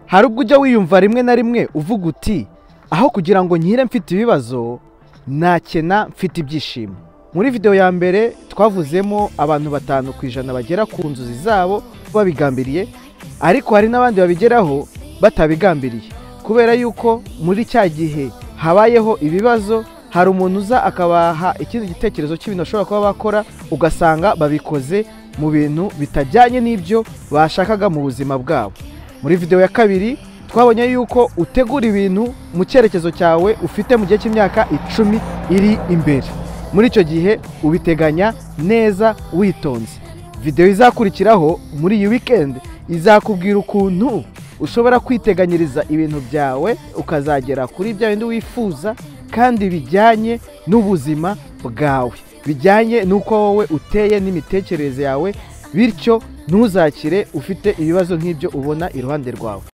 hari ubwo ujya wiyumva rimwe na rimwe uvuga uti aho kugira ngo nkire mfite ibibazo nakena mfite ibyishimo. Muri video ya mbere twavuzemo abantu 5% bagera ku nzozi zabo babigambiriye, ariko hari n'abandi babigeraho batabigambiriye kubera yuko muri cya gihe habayeho ibibazo, hari umuntu uza akabaha ikindi gitekerezo cy'ibintu ashobora kuba bakora, ugasanga babikoze mu bintu bitajyanye n'ibyo bashakaga mu buzima bwabo. Muri video ya kabiri twabonye yuko utegura ibintu mu cyerekezo cyawe ufite mu gihe cy'imyaka 10 iri imbere. Muri icyo gihe ubiteganya neza witonze. Video izakurikiraho muri iyi weekend izakubwira ukuntu ushobora kwiteganyiriza ibintu byawe ukazagera kuri bya bindi wifuza kandi bijyanye n'ubuzima bwawe, bijyanye n'uko wowe uteye n'imitekerereze yawe, bityo ntuzakire ufite ibibazo nk'ibyo ubona iruhande rwawe.